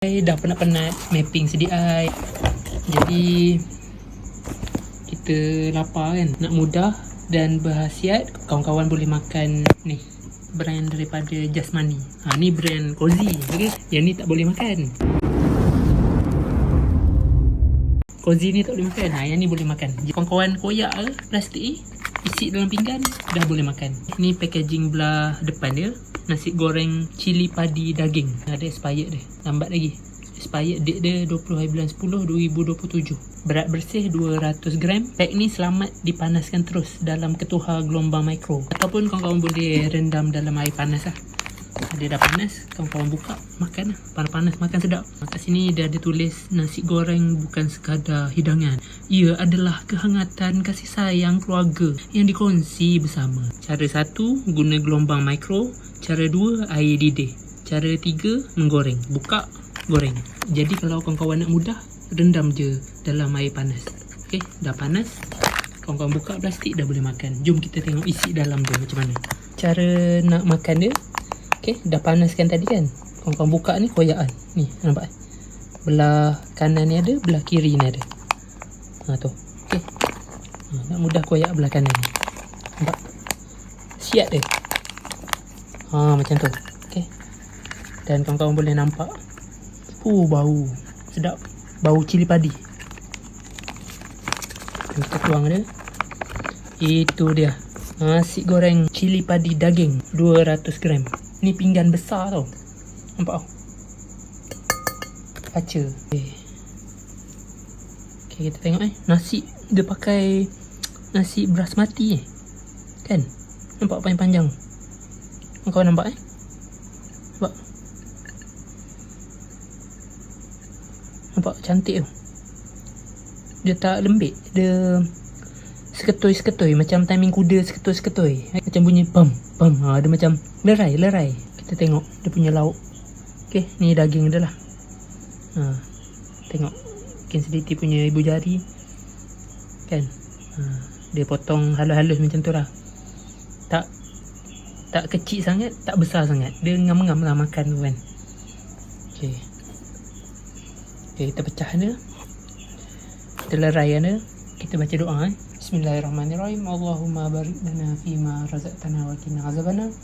Dah penat-penat mapping CDI. Jadi kita lapar kan, nak mudah dan berkhasiat. Kawan-kawan boleh makan ni, brand daripada Jasmani. Ni brand Cozy, okay? Yang ni tak boleh makan. Cozy ni tak boleh makan. Yang ni boleh makan. Kawan-kawan koyak ke plastik ni, isi dalam pinggan, dah boleh makan. Ni packaging belah depan dia, nasi goreng cili padi daging. Ada expired dia, lambat lagi. Expired date dia 20/10/2027. Berat bersih 200 gram. Pack ni selamat dipanaskan terus dalam ketuhar gelombang mikro, ataupun kawan-kawan boleh rendam dalam air panas lah. Dia dah panas, kawan-kawan buka, makan lah. Panas-panas makan sedap. Kat sini dia ada tulis, nasi goreng bukan sekadar hidangan, ia adalah kehangatan kasih sayang keluarga yang dikongsi bersama. Cara 1, guna gelombang mikro. Cara 2, air didih. Cara 3, menggoreng. Buka, goreng. Jadi kalau kawan-kawan nak mudah, rendam je dalam air panas. Okay, dah panas, kawan-kawan buka plastik, dah boleh makan. Jom kita tengok isi dalam dia macam mana. Cara nak makan dia, okay, dah panaskan tadi kan. Kawan-kawan buka ni koyak kan. Ni nampak? Belah kanan ni ada, belah kiri ni ada. Tu. Okay. Nak mudah koyak belah kanan ni. Nampak? Siap dia. Macam tu. Okay. Dan kawan-kawan boleh nampak. Bau. Sedap. Bau cili padi. Kita tuang dia. Itu dia. Nasi goreng cili padi daging 200 gram. Ni pinggan besar tau. Nampak tau? Kaca. Okay, kita tengok nasi dia pakai nasi basmati kan? Nampak panjang-panjang. Kau nampak Nampak? Nampak cantik tu. Dia tak lembik. Dia seketoi-seketoi. Macam timing kuda seketoi-seketoi. Macam bunyi pam. Dia macam lerai. Kita tengok dia punya lauk. Okay, ni daging dia lah. Tengok Ken Sediti punya ibu jari kan. Dia potong halus-halus macam tu lah. Tak kecil sangat, tak besar sangat. Dia ngam-ngam lah makan tu kan. Okay, kita pecah dia. Kita lerai dia. Kita baca doa Bismillahirrahmanirrahim. Allahumma barik lana fima razaqtana wa qina azabana.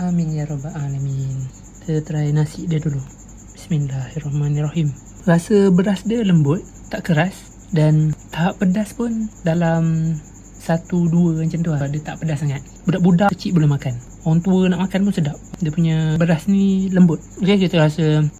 Amin ya rabbal alamin. Kita try nasi dia dulu. Bismillahirrahmanirrahim. Rasa beras dia lembut, tak keras, dan tahap pedas pun dalam 1-2 macam tu lah. Dia tak pedas sangat. Budak-budak kecil boleh makan. Orang tua nak makan pun sedap. Dia punya beras ni lembut. Okay, kita rasa